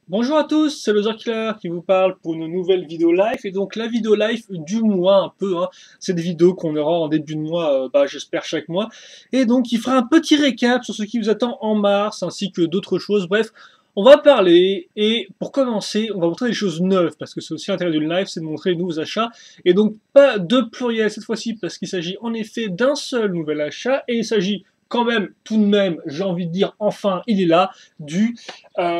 Bonjour à tous, c'est le Killer qui vous parle pour une nouvelle vidéo live. Et donc la vidéo live du mois un peu, hein. C'est des vidéos qu'on aura en début de mois, j'espère chaque mois. Et donc il fera un petit récap sur ce qui vous attend en mars, ainsi que d'autres choses. Bref, on va parler, et pour commencer, on va montrer des choses neuves, parce que c'est aussi l'intérêt d'une live, c'est de montrer les nouveaux achats. Et donc pas de pluriel cette fois-ci, parce qu'il s'agit en effet d'un seul nouvel achat, et il s'agit quand même, tout de même, j'ai envie de dire, enfin, il est là, du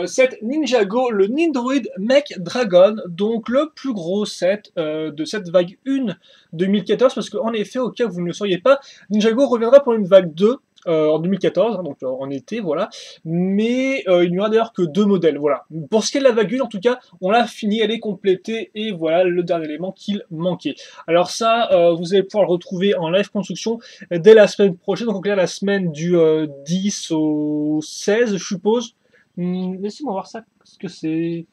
set Ninjago, le Nindroid Mech Dragon, donc le plus gros set de cette vague 1 2014, parce qu'en effet, au cas où vous ne le sauriez pas, Ninjago reviendra pour une vague 2, en 2014, hein, donc en été, voilà. Mais il n'y aura d'ailleurs que 2 modèles, voilà. Pour ce qui est de la vague 1, en tout cas, on l'a fini, elle est complétée, et voilà le dernier élément qu'il manquait. Alors ça, vous allez pouvoir le retrouver en live construction dès la semaine prochaine, donc là, la semaine du 10 au 16, je suppose. Laissez-moi voir ça, parce que c'est...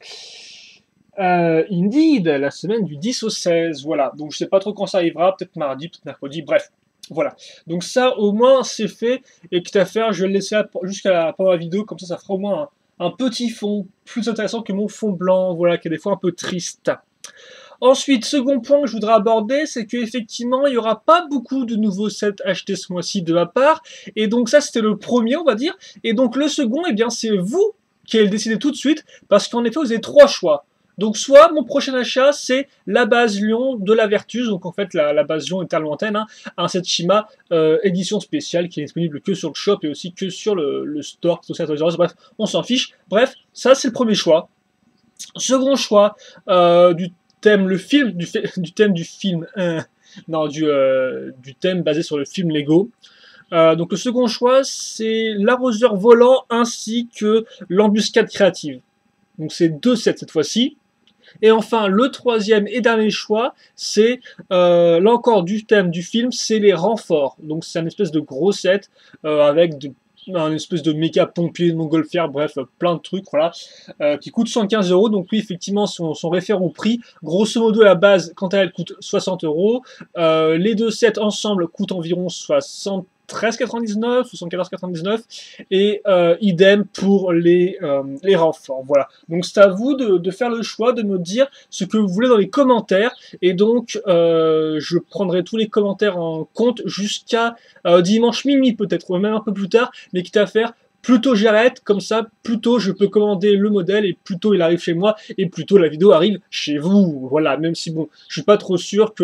Indeed, la semaine du 10 au 16, voilà. Donc je sais pas trop quand ça arrivera, peut-être mardi, peut-être mercredi, bref. Voilà. Donc ça, au moins, c'est fait. Et quitte à faire, je vais le laisser jusqu'à pendant la vidéo, comme ça fera au moins un petit fond plus intéressant que mon fond blanc, voilà, qui est des fois un peu triste. Ensuite, second point que je voudrais aborder, c'est qu'effectivement, il n'y aura pas beaucoup de nouveaux sets achetés ce mois-ci de ma part. Et donc ça, c'était le premier, on va dire. Et donc le second, eh bien, c'est vous qui allez le décider tout de suite, parce qu'en effet, vous avez 3 choix. Donc soit mon prochain achat, c'est la base Lion de la Vertus, donc en fait la base Lion est à lointaine, hein, un set Shima édition spéciale qui est disponible que sur le shop et aussi que sur le store, bref, on s'en fiche. Bref, ça c'est le premier choix. Second choix, du thème, du thème du film, non, du thème basé sur le film Lego. Donc le second choix, c'est l'arroseur volant ainsi que l'embuscade créative. Donc c'est 2 sets cette fois-ci. Et enfin, le troisième et dernier choix, c'est là encore du thème du film, c'est les renforts. Donc c'est un espèce de gros set avec un espèce de méga pompier de montgolfière, bref, plein de trucs, voilà, qui coûte 115 euros. Donc oui, effectivement, son référent au prix, grosso modo, la base, quant à elle, coûte 60 euros. Les 2 sets ensemble coûtent environ 73,99 ou 74,99 et idem pour les renforts. Voilà. Donc c'est à vous de faire le choix, de me dire ce que vous voulez dans les commentaires. Et donc je prendrai tous les commentaires en compte jusqu'à dimanche minuit peut-être, ou même un peu plus tard, mais quitte à faire, plus tôt j'arrête, comme ça, plus tôt je peux commander le modèle, et plus tôt il arrive chez moi, et plus tôt la vidéo arrive chez vous. Voilà, même si bon, je suis pas trop sûr que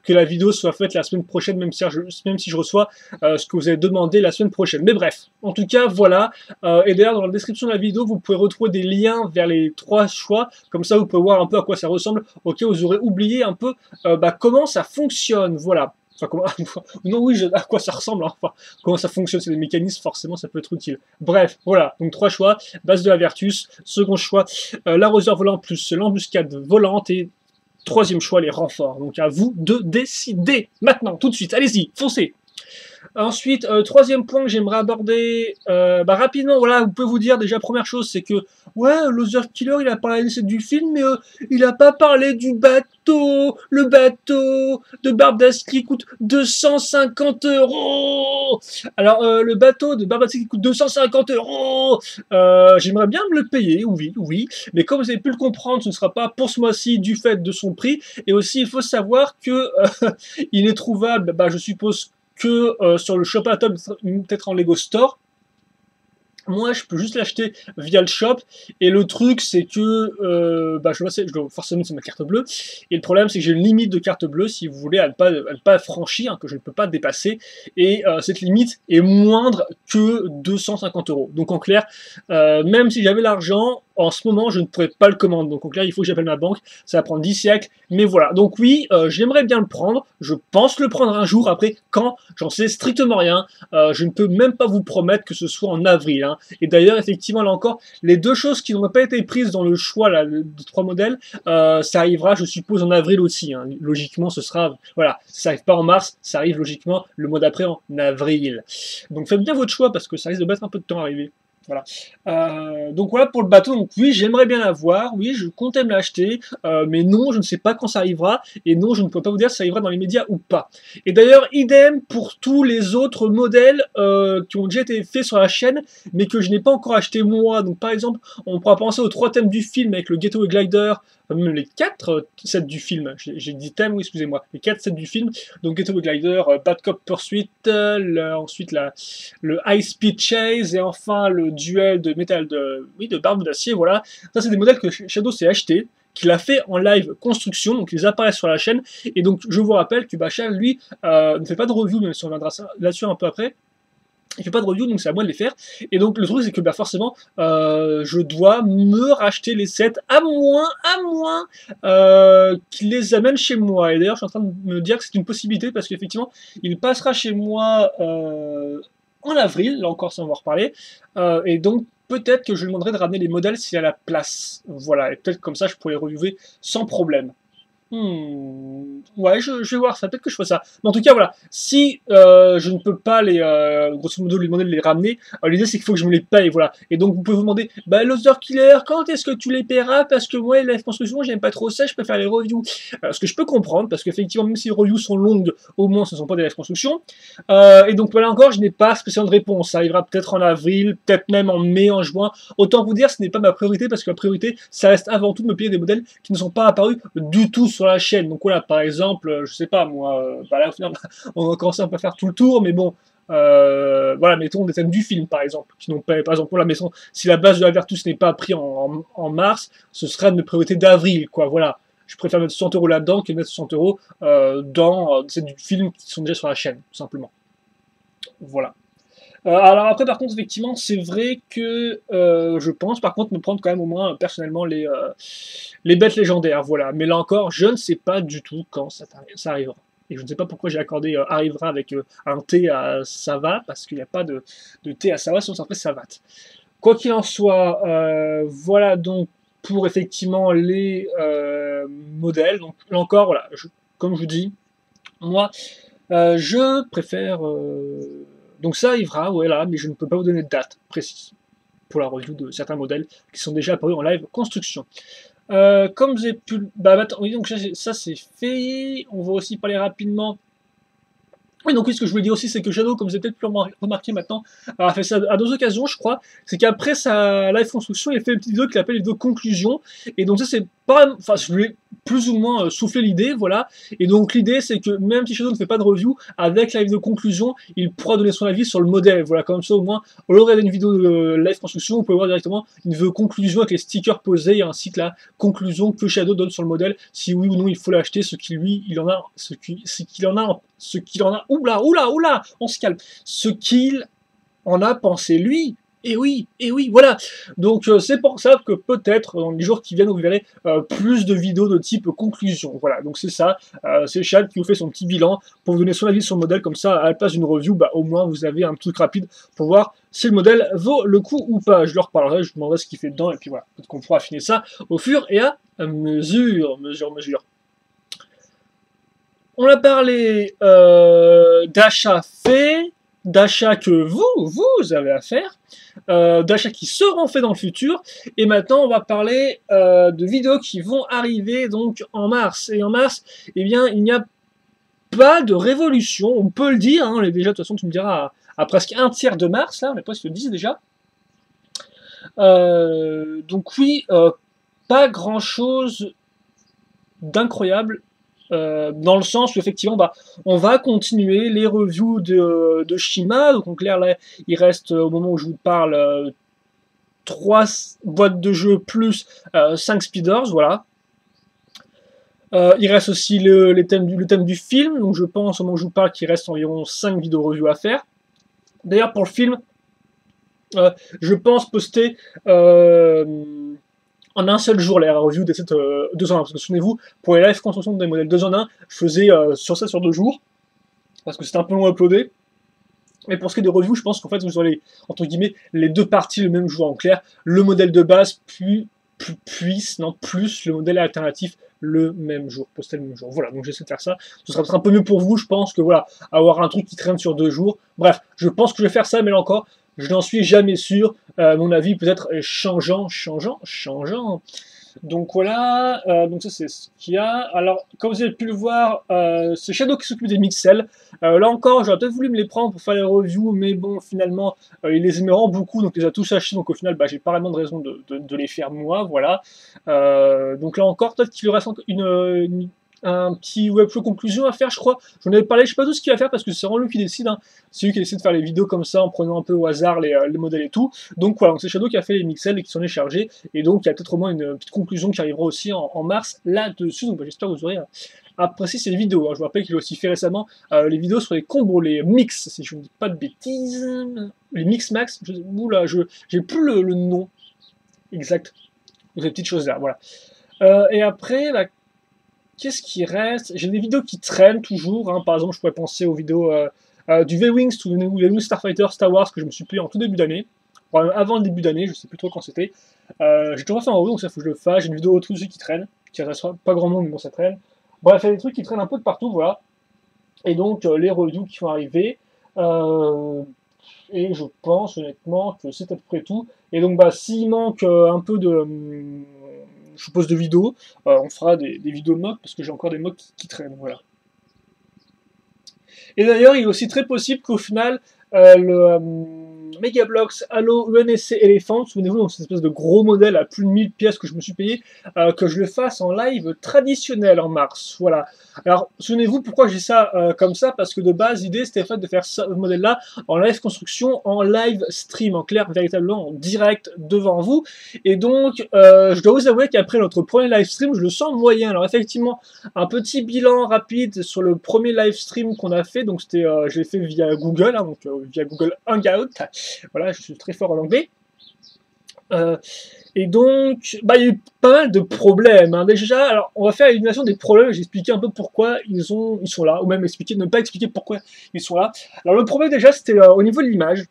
que la vidéo soit faite la semaine prochaine, même si je reçois ce que vous avez demandé la semaine prochaine. Mais bref, en tout cas, voilà. Et d'ailleurs, dans la description de la vidéo, vous pouvez retrouver des liens vers les 3 choix, comme ça vous pouvez voir un peu à quoi ça ressemble, au cas où vous aurez oublié un peu comment ça fonctionne. Voilà. Enfin, comment... non, oui, à quoi ça ressemble, hein. Enfin, comment ça fonctionne, c'est des mécanismes, forcément, ça peut être utile. Bref, voilà, donc 3 choix, base de la Vertus, second choix, l'arroseur volant plus l'embuscade volante, et troisième choix, les renforts. Donc à vous de décider, maintenant, tout de suite, allez-y, foncez. Ensuite, troisième point que j'aimerais aborder rapidement, voilà, vous pouvez vous dire déjà, première chose, c'est que, ouais, Loser Killer, il a parlé du film, mais il a pas parlé du bateau, le bateau de Barbadas qui coûte 250 euros. Alors, le bateau de Barbadas qui coûte 250 euros, j'aimerais bien me le payer, oui, oui, mais comme vous avez pu le comprendre, ce ne sera pas pour ce mois-ci du fait de son prix, et aussi, il faut savoir que il est trouvable, je suppose, que sur le Shop Atom, peut-être en Lego Store. Moi, je peux juste l'acheter via le shop. Et le truc, c'est que je dois forcément c'est ma carte bleue. Et le problème, c'est que j'ai une limite de carte bleue, si vous voulez, à ne pas franchir, hein, que je ne peux pas dépasser. Et cette limite est moindre que 250 euros. Donc en clair, même si j'avais l'argent, en ce moment, je ne pourrais pas le commander. Donc en clair, il faut que j'appelle ma banque. Ça va prendre 10 siècles. Mais voilà. Donc oui, j'aimerais bien le prendre. Je pense le prendre un jour. Après, quand, j'en sais strictement rien. Je ne peux même pas vous promettre que ce soit en avril. Hein. Et d'ailleurs, effectivement, là encore, les 2 choses qui n'ont pas été prises dans le choix là, de 3 modèles, ça arrivera, je suppose, en avril aussi. Hein. Logiquement, ce sera... Voilà, ça n'arrive pas en mars, ça arrive logiquement le mois d'après en avril. Donc faites bien votre choix, parce que ça risque de mettre un peu de temps à arriver. Voilà. Donc voilà pour le bateau. Donc oui, j'aimerais bien l'avoir. Oui, je comptais me l'acheter. Mais non, je ne sais pas quand ça arrivera. Et non, je ne peux pas vous dire si ça arrivera dans les médias ou pas. Et d'ailleurs, idem pour tous les autres modèles qui ont déjà été faits sur la chaîne, mais que je n'ai pas encore acheté moi. Donc par exemple, on pourra penser aux 3 thèmes du film avec le Getaway Glider, même les 4 sets du film. J'ai dit thème, oui, excusez-moi. Les 4 sets du film. Donc Getaway Glider, Bad Cop Pursuit, ensuite le High Speed Chase et enfin le duel de métal de barbe d'acier. Voilà. Ça, c'est des modèles que Shadow s'est acheté, qu'il a fait en live construction, donc ils apparaissent sur la chaîne. Et donc, je vous rappelle que Bachar, lui, ne fait pas de review, même si on reviendra là-dessus un peu après. Il fait pas de review, donc c'est à moi de les faire. Et donc le truc c'est que forcément, je dois me racheter les sets à moins qu'il les amène chez moi. Et d'ailleurs, je suis en train de me dire que c'est une possibilité parce qu'effectivement, il passera chez moi en avril. Là encore, ça on va en reparler. Et donc peut-être que je lui demanderai de ramener les modèles s'il y a la place. Voilà, et peut-être comme ça, je pourrais les reviewer sans problème. Ouais, je vais voir ça, peut-être que je ferai ça. Mais en tout cas, voilà, si je ne peux pas grosso modo, lui demander de les ramener, l'idée c'est qu'il faut que je me les paye, voilà. Et donc vous pouvez vous demander, bah Loser Killer, quand est-ce que tu les paieras? Parce que moi, la construction, j'aime pas trop ça, je préfère les reviews. Ce que je peux comprendre, parce qu'effectivement, même si les reviews sont longues, au moins ce ne sont pas des live construction. Et donc voilà encore, je n'ai pas spécialement de réponse. Ça arrivera peut-être en avril, peut-être même en mai, en juin. Autant vous dire, ce n'est pas ma priorité, parce que la priorité, ça reste avant tout de me payer des modèles qui ne sont pas apparus du tout sur la chaîne. Donc voilà, par exemple, je sais pas moi, bah là au final, on va commencer un peu à faire tout le tour, mais bon, voilà, mettons des thèmes du film par exemple, qui n'ont pas, par exemple, la maison, si la base de la Vertus n'est pas pris en mars, ce sera une priorité d'avril, quoi, voilà. Je préfère mettre 60 € là-dedans que mettre 60 € dans des thèmes du film qui sont déjà sur la chaîne, tout simplement. Voilà. Alors après, par contre, effectivement, c'est vrai que je pense, par contre, me prendre quand même au moins personnellement les bêtes légendaires, voilà. Mais là encore, je ne sais pas du tout quand ça arrivera. Et je ne sais pas pourquoi j'ai accordé arrivera avec un T à Sava, parce qu'il n'y a pas de T à Sava, sinon ça ferait Savate. Quoi qu'il en soit, voilà donc pour effectivement les modèles. Donc là encore, voilà, comme je vous dis, moi, je préfère... donc ça arrivera, voilà, mais je ne peux pas vous donner de date précise pour la review de certains modèles qui sont déjà apparus en live construction. Comme j'ai pu... Bah, attends, oui, donc ça c'est fait. On va aussi parler rapidement. Oui, donc oui, ce que je voulais dire aussi, c'est que Shadow, comme vous avez peut-être pu remarquer maintenant, a fait ça à 2 occasions, je crois. C'est qu'après sa live construction, il a fait une petite vidéo qu'il appelle une vidéo conclusion. Et donc ça, c'est pas... Enfin, je voulais plus ou moins souffler l'idée, voilà. Et donc l'idée, c'est que même si Shadow ne fait pas de review, avec la vidéo conclusion, il pourra donner son avis sur le modèle. Voilà, comme ça, au moins, au lieu de regarder une vidéo de live construction, vous pouvez voir directement une vidéo conclusion avec les stickers posés, ainsi que la conclusion que Shadow donne sur le modèle, si oui ou non il faut l'acheter, ce qu'il lui, il en a, ce qu'il en a, oula, on se calme, ce qu'il en a pensé lui. Et oui, voilà. Donc c'est pour ça que peut-être dans les jours qui viennent, vous verrez plus de vidéos de type conclusion. Voilà, donc c'est ça. C'est Chad qui vous fait son petit bilan pour vous donner son avis sur le modèle. Comme ça, à la place d'une review, bah, au moins vous avez un truc rapide pour voir si le modèle vaut le coup ou pas. Je leur reparlerai, je vous demanderai ce qu'il fait dedans, et puis voilà. Peut-être qu'on pourra affiner ça au fur et à mesure. On a parlé d'achats faits, d'achats que vous avez à faire, d'achats qui seront faits dans le futur, et maintenant on va parler de vidéos qui vont arriver donc en mars. Et en mars, eh bien, il n'y a pas de révolution, on peut le dire, hein, on est déjà, de toute façon tu me diras, à presque un tiers de mars, là, on est presque le 10 déjà. Donc oui, pas grand chose d'incroyable. Dans le sens où effectivement on va continuer les reviews de Shima, donc là il reste au moment où je vous parle 3 boîtes de jeux plus 5 speeders, voilà. Il reste aussi le thème du film, donc je pense au moment où je vous parle qu'il reste environ 5 vidéos reviews à faire. D'ailleurs pour le film, je pense poster en un seul jour la review des 7 2 en 1, parce que souvenez-vous, pour les live construction des modèles 2 en 1, je faisais sur 7 sur 2 jours, parce que c'était un peu long à uploader. Mais pour ce qui est des reviews, je pense qu'en fait vous aurez entre guillemets les 2 parties le même jour, en clair, le modèle de base plus le modèle alternatif le même jour, posté le même jour. Voilà, donc j'essaie de faire ça. Ce sera peut-être un peu mieux pour vous, je pense que voilà, avoir un truc qui traîne sur 2 jours. Bref, je pense que je vais faire ça, mais là encore, Je n'en suis jamais sûr. Mon avis peut-être est changeant. Donc voilà, donc ça c'est ce qu'il y a. Alors, comme vous avez pu le voir, c'est Shadow qui s'occupe des mixels. Là encore, j'aurais peut-être voulu me les prendre pour faire les reviews, mais bon, finalement, il les aimait beaucoup, donc il les a tous achetés, donc au final, bah, j'ai pas vraiment de raison de les faire moi, voilà. Donc là encore, peut-être qu'il lui reste un petit webflow conclusion à faire, je crois. J'en avais parlé, je sais pas tout ce qu'il va faire parce que c'est vraiment lui qui décide. Hein. C'est lui qui décide de faire les vidéos comme ça en prenant un peu au hasard les modèles et tout. Donc voilà, c'est Shadow qui a fait les mixels et qui s'en est chargé. Et donc il y a peut-être au moins une petite conclusion qui arrivera aussi en mars là-dessus. Donc bah, j'espère que vous aurez apprécié cette vidéo. Hein. Je vous rappelle qu'il a aussi fait récemment les vidéos sur les combos, les mix, si je ne dis pas de bêtises. Les mix max. Oula, j'ai plus le nom exact de ces petites choses là. Voilà. Et après, bah, qu'est-ce qui reste? J'ai des vidéos qui traînent toujours. Hein. Par exemple, je pourrais penser aux vidéos du V-Wings, ou des Wings Starfighter Star Wars que je me suis payé en tout début d'année. Avant le début d'année, je sais plus trop quand c'était. J'ai toujours fait en review, donc ça faut que je le fasse. J'ai une vidéo tout dessus qui traîne. Qui reste pas grand monde, mais bon, ça traîne. Bref, il y a des trucs qui traînent un peu de partout, voilà. Et donc, les reviews qui vont arriver. Et je pense honnêtement que c'est à peu près tout. Et donc, bah, s'il manque un peu de. Je suppose de vidéos, on fera des vidéos de mock parce que j'ai encore des mocks qui traînent, voilà. Et d'ailleurs, il est aussi très possible qu'au final, le Megablox Halo UNSC Elephant, souvenez-vous, donc cette espèce de gros modèle à plus de 1000 pièces que je me suis payé, que je le fasse en live traditionnel en mars. Voilà. Alors, souvenez-vous pourquoi j'ai ça comme ça, parce que de base, l'idée c'était de faire ce modèle-là en live construction, en live stream, en clair, véritablement en direct devant vous. Et donc, je dois vous avouer qu'après notre premier live stream, je le sens moyen. Alors, effectivement, un petit bilan rapide sur le premier live stream qu'on a fait. Donc, c'était, je l'ai fait via Google, hein, donc via Google Hangout. Voilà, je suis très fort en anglais. Et donc, bah, il y a eu pas mal de problèmes. Hein. Déjà, alors, on va faire l'élimination des problèmes. J'ai expliqué un peu pourquoi ils sont là, ou même ne pas expliquer pourquoi ils sont là. Alors, le problème déjà, c'était au niveau de l'image.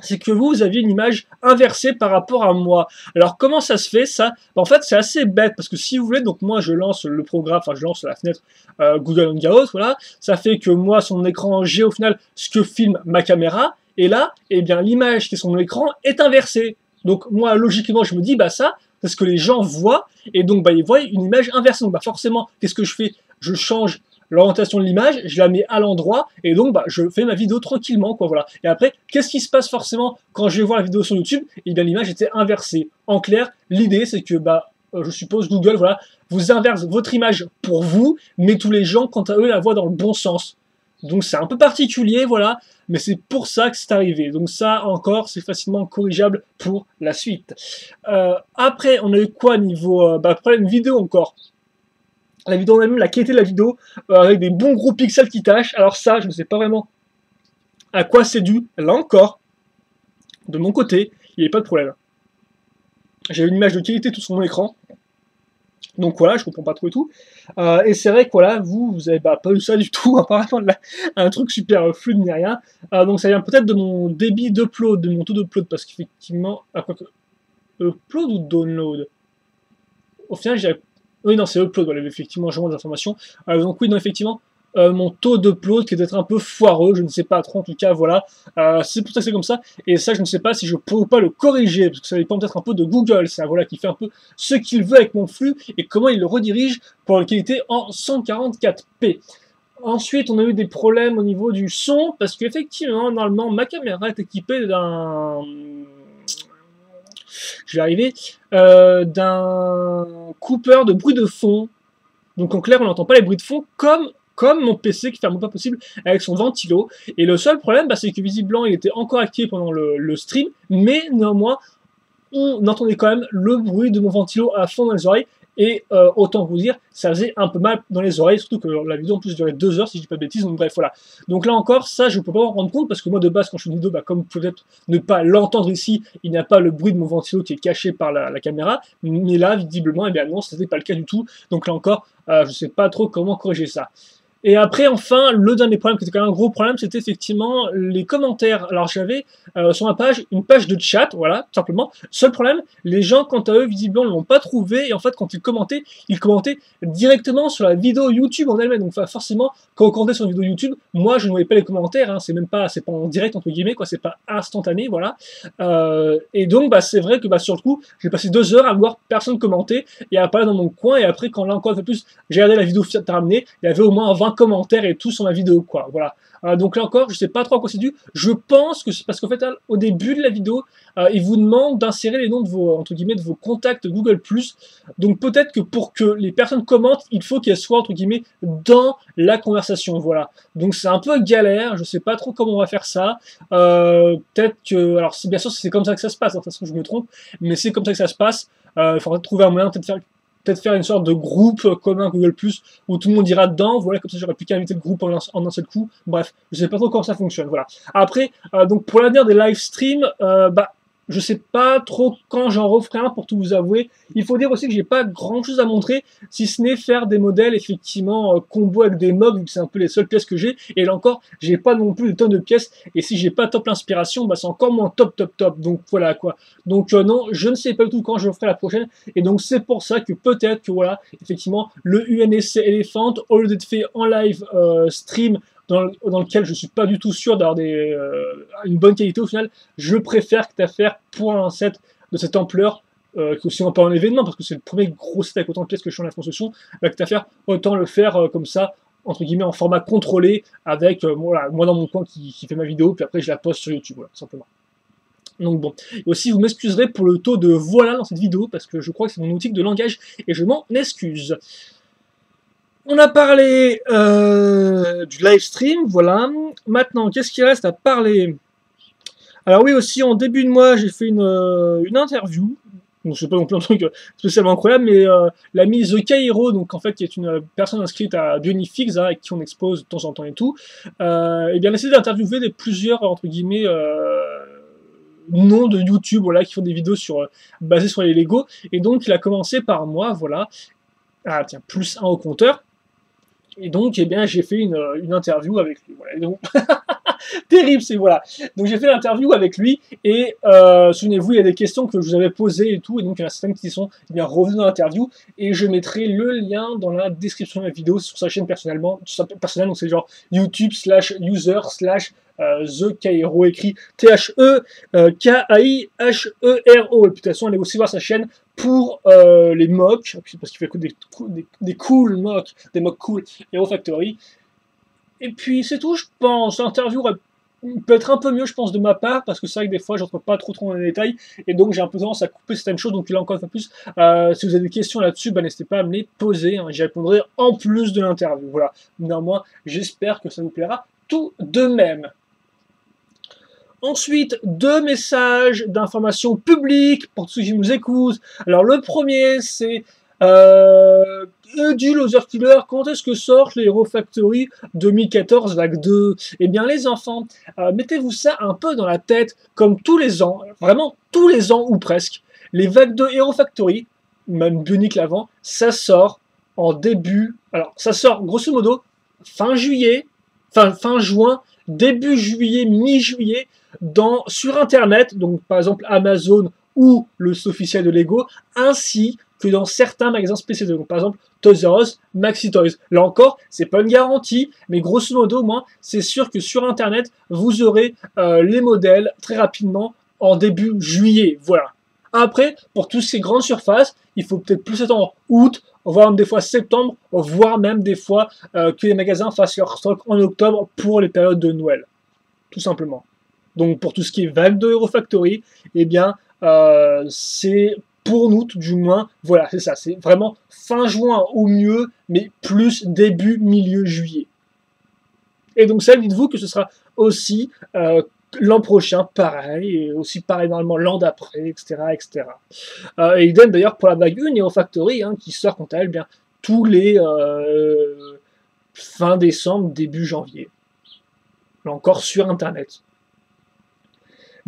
C'est que vous aviez une image inversée par rapport à moi. Alors comment ça se fait ça? En fait c'est assez bête parce que si vous voulez, donc moi je lance le programme, enfin je lance la fenêtre Google Hangout, voilà, ça fait que moi sur mon écran j'ai au final ce que filme ma caméra et là, eh bien l'image qui est sur mon écran est inversée. Donc moi logiquement je me dis bah ça c'est ce que les gens voient et donc bah ils voient une image inversée. Donc bah forcément qu'est-ce que je fais? Je change l'orientation de l'image, je la mets à l'endroit, et donc bah, je fais ma vidéo tranquillement, quoi, voilà. Et après, qu'est-ce qui se passe forcément quand je vais voir la vidéo sur YouTube? Et bien l'image était inversée. En clair, l'idée c'est que, bah, je suppose Google, voilà, vous inverse votre image pour vous, mais tous les gens, quant à eux, la voient dans le bon sens. Donc c'est un peu particulier, voilà, mais c'est pour ça que c'est arrivé. Donc ça, encore, c'est facilement corrigeable pour la suite. Après, on a eu quoi niveau problème vidéo encore? La vidéo même, la qualité de la vidéo, avec des bons gros pixels qui tâchent. Alors ça, je ne sais pas vraiment à quoi c'est dû. Là encore, de mon côté, il n'y avait pas de problème. J'ai une image de qualité tout sur mon écran. Donc voilà, je comprends pas trop et tout. Et c'est vrai que voilà, vous avez pas eu ça du tout, apparemment un truc super fluide ni rien. Donc ça vient peut-être de mon débit d'upload, de mon taux d'upload, parce qu'effectivement, upload ou download? Au final, j'ai... Oui, non, c'est upload, voilà, effectivement, je vois des informations. Donc oui, non, effectivement, mon taux d'upload qui est peut-être un peu foireux, je ne sais pas trop, en tout cas, voilà. C'est pour ça que c'est comme ça, et ça, je ne sais pas si je peux ou pas le corriger, parce que ça dépend peut-être un peu de Google, ça, voilà, qui fait un peu ce qu'il veut avec mon flux, et comment il le redirige pour la qualité en 144p. Ensuite, on a eu des problèmes au niveau du son, parce qu'effectivement, normalement, ma caméra est équipée d'un... Je vais arriver, d'un coupeur de bruit de fond. Donc en clair, on n'entend pas les bruits de fond comme mon PC qui fait un pas possible avec son ventilo. Et le seul problème, bah, c'est que visiblement, il était encore activé pendant le stream, mais néanmoins, on entendait quand même le bruit de mon ventilo à fond dans les oreilles. Et autant vous dire, ça faisait un peu mal dans les oreilles, surtout que la vidéo en plus durait 2 heures si je dis pas de bêtises, donc bref, voilà. Donc là encore, ça je peux pas m'en rendre compte, parce que moi de base quand je fais une vidéo, bah, comme peut-être ne pas l'entendre ici, il n'y a pas le bruit de mon ventilo qui est caché par la caméra, mais là, visiblement, eh bien non, ce n'était pas le cas du tout, donc là encore, je sais pas trop comment corriger ça. Et après, enfin, le dernier problème, qui était quand même un gros problème, c'était effectivement les commentaires. Alors j'avais sur ma page une page de chat, voilà, tout simplement. Seul problème, les gens, quant à eux, visiblement, ne l'ont pas trouvé. Et en fait, quand ils commentaient directement sur la vidéo YouTube en elle-même. Donc forcément, quand on commentait sur une vidéo YouTube, moi, je ne voyais pas les commentaires. Hein, c'est pas en direct entre guillemets, quoi. C'est pas instantané, voilà. Et donc, bah, c'est vrai que bah, sur le coup, j'ai passé 2 heures à voir personne commenter et à parler dans mon coin. Et après, quand là encore un peu plus, j'ai regardé la vidéo terminée, il y avait au moins 20 commentaires et tout sur ma vidéo, quoi. Voilà. Donc là encore, je sais pas trop à quoi c'est dû. Je pense que c'est parce qu'en fait, au début de la vidéo, il vous demande d'insérer les noms de vos, entre guillemets, de vos contacts Google+. Donc peut-être que pour que les personnes commentent, il faut qu'elles soient, entre guillemets, dans la conversation. Voilà. Donc c'est un peu galère. Je sais pas trop comment on va faire ça. Peut-être que, alors bien sûr, c'est comme ça que ça se passe. De toute façon, je me trompe, mais c'est comme ça que ça se passe. Il faudrait trouver un moyen, peut-être faire une sorte de groupe commun Google+, où tout le monde ira dedans, voilà, comme ça j'aurais plus qu'à inviter le groupe en un seul coup. Bref, je sais pas trop comment ça fonctionne, voilà. Après, donc pour l'avenir des live streams, bah, je sais pas trop quand j'en referai un pour tout vous avouer. Il faut dire aussi que j'ai pas grand chose à montrer, si ce n'est faire des modèles effectivement combo avec des mobs, vu que c'est un peu les seules pièces que j'ai. Et là encore, j'ai pas non plus de tonnes de pièces. Et si j'ai pas top l'inspiration, bah c'est encore moins top. Donc voilà quoi. Donc non, je ne sais pas du tout quand je ferai la prochaine. Et donc c'est pour ça que peut-être que voilà, effectivement, le UNSC Elephant, au lieu d'être fait en live stream, dans lequel je suis pas du tout sûr d'avoir une bonne qualité au final, je préfère que faire pour un set de cette ampleur, que si on pas un événement, parce que c'est le premier gros set avec autant de pièces que je suis en la construction, que faire, autant le faire comme ça, entre guillemets, en format contrôlé, avec voilà, moi dans mon coin qui fait ma vidéo, puis après je la poste sur YouTube, voilà, tout simplement. Donc bon. Et aussi, vous m'excuserez pour le taux de voilà dans cette vidéo, parce que je crois que c'est mon outil de langage, et je m'en excuse. On a parlé du live stream, voilà. Maintenant, qu'est-ce qu'il reste à parler? Alors oui, aussi, en début de mois, j'ai fait une interview. Donc, c'est pas non plus un truc spécialement incroyable, mais l'ami The Cairo, donc en fait, qui est une personne inscrite à Bionifix, hein, avec qui on expose de temps en temps et tout, et bien, essayer d'interviewer plusieurs, entre guillemets, noms de YouTube, voilà, qui font des vidéos basées sur les Lego. Et donc, il a commencé par moi, voilà. Ah, tiens, +1 au compteur. Et donc, eh bien, j'ai fait une interview avec lui. Voilà. Et donc, terrible, c'est voilà. Donc j'ai fait l'interview avec lui et souvenez-vous, il y a des questions que je vous avais posées et tout, et donc il y en a certaines qui sont bien revenues dans l'interview et je mettrai le lien dans la description de la vidéo sur sa chaîne personnelle, donc c'est genre YouTube/user/The Cairo, écrit T-H-E-K-A-I-H-E-R-O. Et puis de toute façon, allez aussi voir sa chaîne pour les mocks, parce qu'il fait des cool mocks, des mocks cool Hero Factory. Et puis c'est tout, je pense. L'interview peut être un peu mieux, je pense, de ma part, parce que c'est vrai que des fois, je rentre pas trop dans les détails, et donc j'ai un peu tendance à couper certaines choses. Donc là, encore une fois plus, si vous avez des questions là-dessus, bah, n'hésitez pas à me les poser. Hein, j'y répondrai en plus de l'interview. Voilà. Néanmoins, j'espère que ça vous plaira tout de même. Ensuite, 2 messages d'information publique pour tous ceux qui nous écoutent. Alors le premier, c'est du Loser Killer, quand est-ce que sortent les Hero Factory 2014 vague 2? Eh bien les enfants, mettez-vous ça un peu dans la tête, comme tous les ans, vraiment tous les ans ou presque, les vagues 2 Hero Factory, même Bionic l'avant, ça sort en début, alors ça sort grosso modo fin juillet, fin juin, début juillet, mi-juillet, sur internet, donc par exemple Amazon ou le site officiel de Lego, ainsi que dans certains magasins spécialisés. Donc par exemple Toys R Us, Maxi Toys. Là encore, c'est pas une garantie, mais grosso modo, moi, c'est sûr que sur internet, vous aurez les modèles très rapidement en début juillet. Voilà. Après, pour toutes ces grandes surfaces, il faut peut-être plus attendre août, voire même des fois septembre, voire même des fois que les magasins fassent leur stock en octobre pour les périodes de Noël. Tout simplement. Donc pour tout ce qui est vague de Hero Factory, eh bien c'est pour nous tout du moins, voilà, c'est ça, c'est vraiment fin juin au mieux, mais plus début, milieu juillet. Et donc ça, dites-vous que ce sera aussi l'an prochain, pareil, et aussi pareil normalement l'an d'après, etc. Et idem d'ailleurs pour la vague 1 Hero Factory, hein, qui sort quant à elle bien tous les fin décembre, début janvier. Là encore sur internet.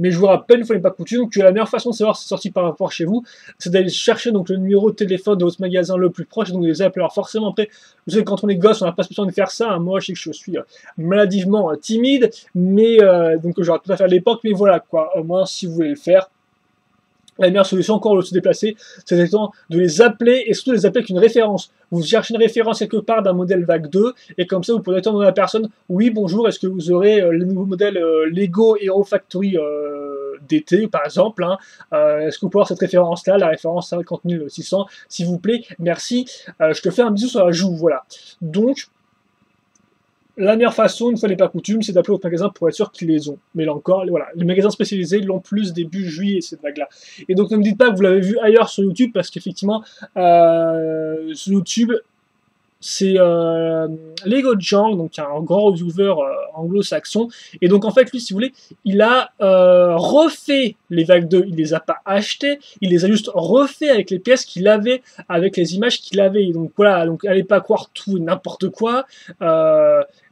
Mais je vous rappelle, une fois n'est pas coutume, que la meilleure façon de savoir si c'est sorti par rapport chez vous, c'est d'aller chercher donc le numéro de téléphone de votre magasin le plus proche, et donc de les appeler. Alors forcément, après, vous savez, quand on est gosse, on n'a pas besoin de faire ça. Hein. Moi, je sais que je suis maladivement timide, mais donc j'aurais tout à faire à l'époque, mais voilà, quoi. Au moins, si vous voulez le faire, la meilleure solution, encore de se déplacer, c'est de les appeler, et surtout de les appeler avec une référence. Vous cherchez une référence quelque part d'un modèle vague 2, et comme ça, vous pourrez demander à la personne, oui, bonjour, est-ce que vous aurez les nouveaux modèles Lego Hero Factory d'été, par exemple, hein, est-ce que vous pouvez avoir cette référence-là, la référence 50 600, s'il vous plaît, merci, je te fais un bisou sur la joue, voilà. Donc, la meilleure façon, une fois n'est pas coutume, c'est d'appeler votre magasin pour être sûr qu'ils les ont. Mais là encore, voilà, les magasins spécialisés l'ont plus début juillet, cette vague-là. Et donc ne me dites pas que vous l'avez vu ailleurs sur YouTube, parce qu'effectivement, sur YouTube, c'est Lego Jang, donc un grand reviewer anglo-saxon. Et donc en fait, lui, si vous voulez, il a refait les vagues 2. Il les a pas achetées, il les a juste refait avec les pièces qu'il avait, avec les images qu'il avait. Et donc voilà, donc allez pas croire tout et n'importe quoi.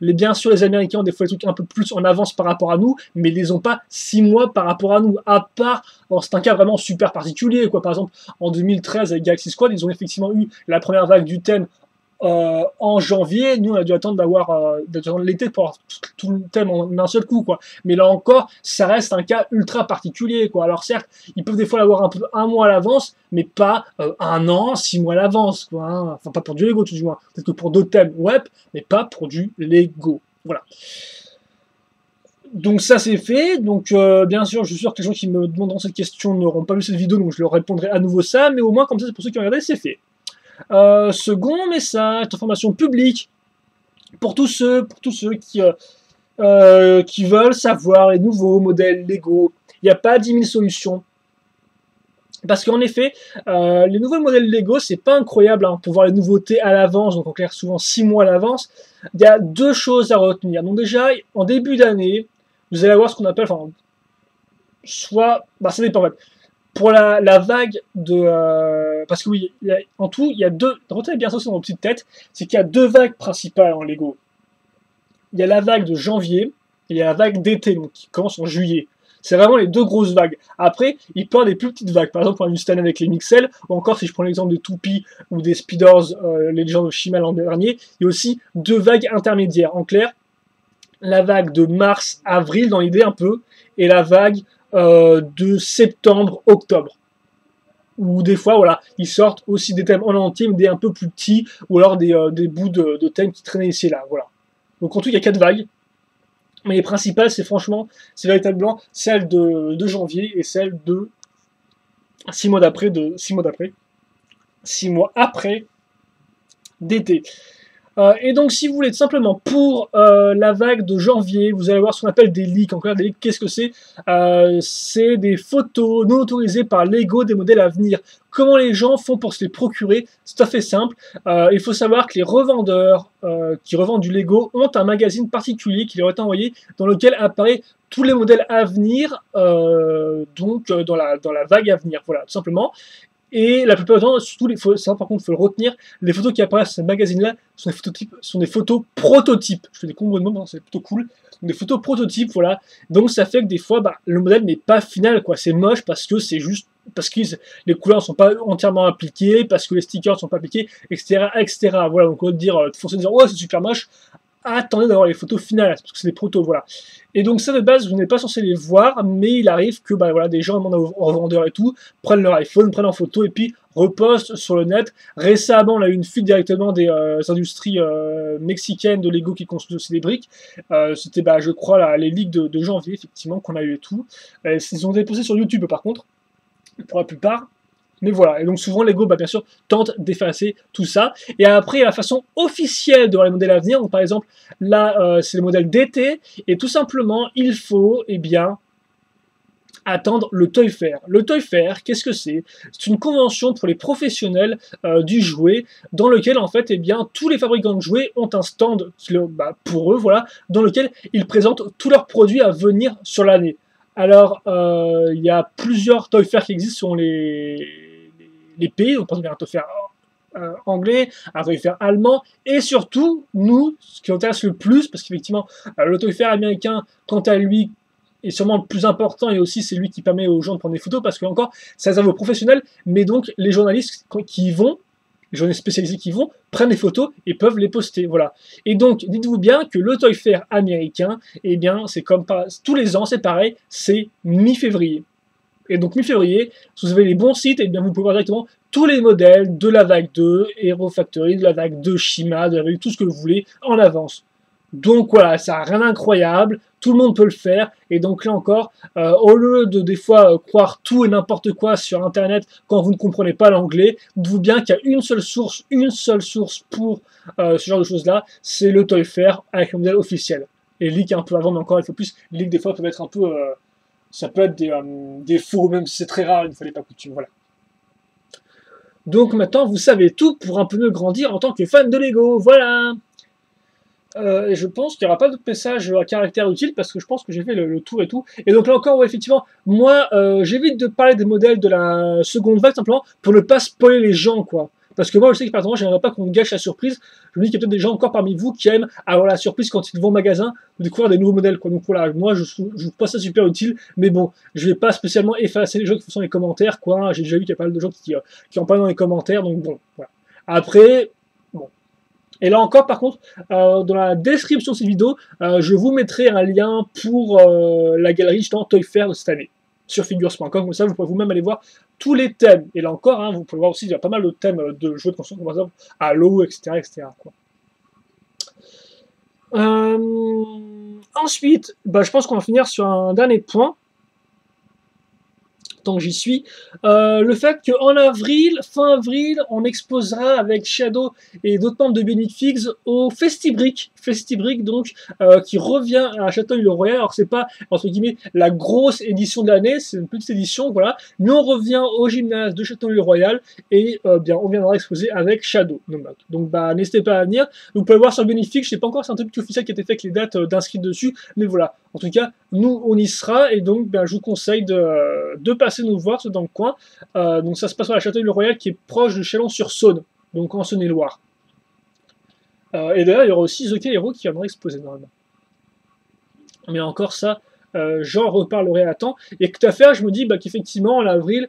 Bien sûr, les Américains ont des fois des trucs un peu plus en avance par rapport à nous, mais ils les ont pas 6 mois par rapport à nous. À part, c'est un cas vraiment super particulier, quoi. Par exemple, en 2013 avec Galaxy Squad, ils ont effectivement eu la première vague du thème en janvier. Nous on a dû attendre d'attendre l'été pour avoir tout le thème en un seul coup, quoi. Mais là encore, ça reste un cas ultra particulier, quoi. Alors certes, ils peuvent des fois l'avoir un mois à l'avance, mais pas 1 an, 6 mois à l'avance, quoi, hein. Enfin pas pour du Lego tout du moins. Peut-être que pour d'autres thèmes, ouais, mais pas pour du Lego. Voilà. Donc ça c'est fait, donc bien sûr je suis sûr que les gens qui me demanderont cette question n'auront pas vu cette vidéo, donc je leur répondrai à nouveau ça, mais au moins comme ça c'est pour ceux qui ont regardé, c'est fait. Second message d'information publique pour tous ceux qui veulent savoir les nouveaux modèles Lego. Il n'y a pas 10 000 solutions. Parce qu'en effet, les nouveaux modèles Lego, c'est pas incroyable hein, pour voir les nouveautés à l'avance, donc en clair souvent 6 mois à l'avance. Il y a 2 choses à retenir. Donc déjà, en début d'année, vous allez avoir ce qu'on appelle, enfin, soit, bah ça dépend en fait. Pour la vague de... parce que oui, en tout, il y a 2... Retenez bien ça sur vos petites têtes, c'est qu'il y a 2 vagues principales en Lego. Il y a la vague de janvier, et il y a la vague d'été, donc qui commence en juillet. C'est vraiment les 2 grosses vagues. Après, il peut y avoir des plus petites vagues. Par exemple, on a eu cette année avec les Mixel, ou encore si je prends l'exemple de Toupie ou des Speeders, les Legends of Shima l'an dernier, il y a aussi 2 vagues intermédiaires. En clair, la vague de mars-avril dans l'idée un peu, et la vague de septembre-octobre. Ou des fois, voilà, ils sortent aussi des thèmes en entier, mais des un peu plus petits, ou alors des bouts de thèmes qui traînaient ici et là, voilà. Donc en tout, il y a 4 vagues, mais les principales, c'est franchement, c'est véritablement celle de janvier et celle de 6 mois d'après, 6 mois après d'été. Et donc, si vous voulez, tout simplement, pour la vague de janvier, vous allez voir ce qu'on appelle des leaks. En clair, des leaks, qu'est-ce que c'est? C'est des photos non autorisées par Lego des modèles à venir. Comment les gens font pour se les procurer? C'est tout à fait simple. Il faut savoir que les revendeurs qui revendent du Lego ont un magazine particulier qui leur est envoyé, dans lequel apparaît tous les modèles à venir, donc dans la vague à venir. Voilà, tout simplement. Et la plupart du temps, surtout ça par contre, il faut le retenir, les photos qui apparaissent sur ce magazine-là sont des photos prototypes. Je fais des combos de mots, c'est plutôt cool. Donc, des photos prototypes, voilà. Donc ça fait que des fois, bah, le modèle n'est pas final, quoi. C'est moche parce que c'est juste, parce que les couleurs ne sont pas entièrement appliquées, parce que les stickers ne sont pas appliqués, etc., etc. Voilà, donc on va dire, forcer de dire, oh c'est super moche. Attendez d'avoir les photos finales, parce que c'est des protos, voilà. Et donc ça de base, vous n'êtes pas censé les voir, mais il arrive que bah, voilà, des gens demandent aux revendeurs et tout, prennent leur iPhone, prennent en photo et puis repostent sur le net. Récemment, on a eu une fuite directement des industries mexicaines de Lego qui construisent aussi des briques. C'était, bah, je crois, les leaks de janvier, effectivement, qu'on a eu et tout. Ils ont été postés sur YouTube, par contre, pour la plupart. Mais voilà, et donc souvent Lego, bah, bien sûr, tente d'effacer tout ça. Et après, la façon officielle de voir les modèles à venir, donc par exemple, là, c'est le modèle d'été, et tout simplement, il faut, eh bien, attendre le Toy Fair. Le Toy Fair, qu'est-ce que c'est? C'est une convention pour les professionnels du jouet, dans lequel, en fait, eh bien, tous les fabricants de jouets ont un stand, bah, pour eux, voilà, dans lequel ils présentent tous leurs produits à venir sur l'année. Alors, il y a plusieurs Toy Fair qui existent sur les pays, donc par exemple il y a un Toy Fair anglais, un Toy Fair allemand, et surtout, nous, ce qui nous intéresse le plus, parce qu'effectivement, le Toy Fair américain, quant à lui, est sûrement le plus important, et aussi c'est lui qui permet aux gens de prendre des photos, parce que encore, ça réserve aux professionnels, mais donc les journalistes qui y vont, les journalistes spécialisés qui vont, prennent les photos et peuvent les poster, voilà. Et donc, dites-vous bien que le Toy Fair américain, eh bien, c'est comme tous les ans, c'est pareil, c'est mi-février. Et donc, mi-février, si vous avez les bons sites, eh bien, vous pouvez voir directement tous les modèles de la vague 2, Hero Factory, de la vague 2, Shima, de la vague, tout ce que vous voulez, en avance. Donc voilà, ça n'a rien d'incroyable, tout le monde peut le faire, et donc là encore, au lieu de des fois croire tout et n'importe quoi sur internet quand vous ne comprenez pas l'anglais, dites-vous bien qu'il y a une seule source pour ce genre de choses-là, c'est le Toy Fair avec le modèle officiel. Et leak un peu avant, mais encore il faut plus, leak des fois peuvent être un peu, ça peut être des faux, même si c'est très rare, il ne fallait pas coutume, voilà. Donc maintenant vous savez tout pour un peu mieux grandir en tant que fan de Lego, voilà. Et je pense qu'il n'y aura pas d'autres messages à caractère utile parce que je pense que j'ai fait le tour et tout. Et donc là encore, ouais, effectivement, moi, j'évite de parler des modèles de la seconde vague simplement pour ne pas spoiler les gens, quoi. Parce que moi, je sais que par exemple, j'aimerais pas qu'on me gâche la surprise. Je me dis qu'il y a peut-être des gens encore parmi vous qui aiment avoir la surprise quand ils vont au magasin de découvrir des nouveaux modèles, quoi. Donc voilà, moi, je trouve pas ça super utile, mais bon, je vais pas spécialement effacer les gens qui font dans les commentaires, quoi. J'ai déjà vu qu'il y a pas mal de gens qui en parlent dans les commentaires, donc bon, voilà. Après, bon. Et là encore, par contre, dans la description de cette vidéo, je vous mettrai un lien pour la galerie justement Toy Fair de cette année, sur figures.com, comme ça vous pouvez vous-même aller voir tous les thèmes. Et là encore, hein, vous pouvez voir aussi, il y a pas mal de thèmes de jeux de construction, par exemple Halo, etc. etc. quoi. Ensuite, bah, je pense qu'on va finir sur un dernier point. Tant que j'y suis, le fait qu'en avril, fin avril, on exposera avec Shadow et d'autres membres de Bionic Figs au Festibrick, donc qui revient à Château-le-Royal. Alors c'est pas entre guillemets la grosse édition de l'année, c'est une petite édition, voilà. Mais on revient au gymnase de Château-le-Royal et bien on viendra exposer avec Shadow. Donc bah n'hésitez pas à venir. Vous pouvez voir sur Bionic Figs, je sais pas encore, c'est un truc officiel qui a été fait avec les dates d'inscrits dessus, mais voilà. En tout cas, nous on y sera et donc ben, je vous conseille de passer nous voir, c'est dans le coin. Donc ça se passe à la Château-le-Royal qui est proche de Chalon-sur-Saône, donc en Saône-et-Loire. Et d'ailleurs, il y aura aussi The Hero qui viendra exposer normalement. Mais encore ça, j'en reparlerai à temps. Et tout à fait, je me dis bah, qu'effectivement, en avril,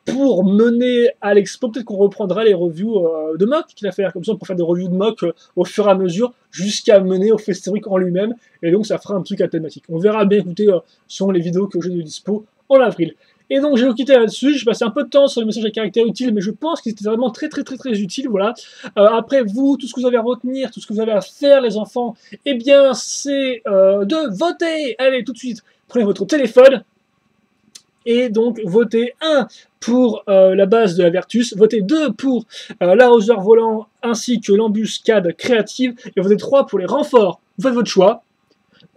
pour mener à l'expo, peut-être qu'on reprendra les reviews de mock qu'il a fait. Comme ça, pour faire des reviews de mock au fur et à mesure, jusqu'à mener au Festival en lui-même. Et donc, ça fera un truc à thématique. On verra bien, écoutez, sur les vidéos que j'ai de dispo en avril. Et donc, je vais vous quitter là-dessus. J'ai passé un peu de temps sur les messages à caractère utile, mais je pense qu'ils étaient vraiment très utiles, voilà. Après, vous, tout ce que vous avez à retenir, tout ce que vous avez à faire, les enfants, eh bien, c'est de voter. Allez, tout de suite, prenez votre téléphone et donc votez 1 pour la base de la Vertus, votez 2 pour l'arroseur volant ainsi que l'embuscade créative, et votez 3 pour les renforts. Vous faites votre choix.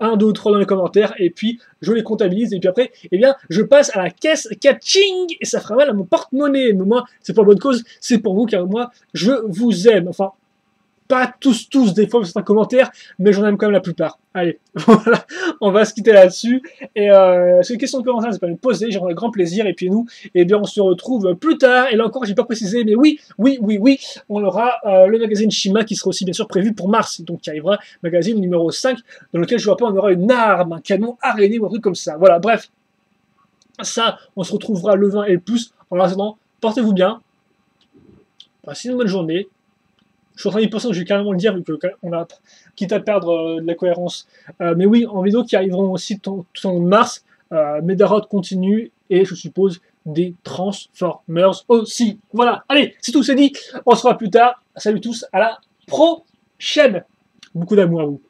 1, 2 ou 3 dans les commentaires, et puis je les comptabilise, et puis après, eh bien, je passe à la caisse catching, et ça fera mal à mon porte-monnaie, mais moi, c'est pour la bonne cause, c'est pour vous, car moi, je vous aime, enfin, pas tous, des fois, certains commentaires, mais j'en aime quand même la plupart. Allez, voilà, on va se quitter là-dessus, et c'est une question de commentaire, c'est pas me poser, j'aurai grand plaisir, et puis nous, eh bien, on se retrouve plus tard, et là encore, j'ai pas précisé, mais oui, on aura le magazine Shima qui sera aussi bien sûr prévu pour mars, donc qui arrivera, magazine numéro 5, dans lequel je vous rappelle, on aura une arme, un canon araignée ou un truc comme ça. Voilà, bref, ça, on se retrouvera le 20 et le plus. En attendant, portez-vous bien, passez une bonne journée. Je suis en train d'y penser, je vais carrément le dire, vu qu'on a quitte à perdre de la cohérence. Mais oui, en vidéo qui arriveront aussi tout en mars, Medarod continue, et je suppose des Transformers aussi. Voilà, allez, c'est tout, c'est dit. On se revoit plus tard. Salut tous, à la prochaine. Beaucoup d'amour à vous.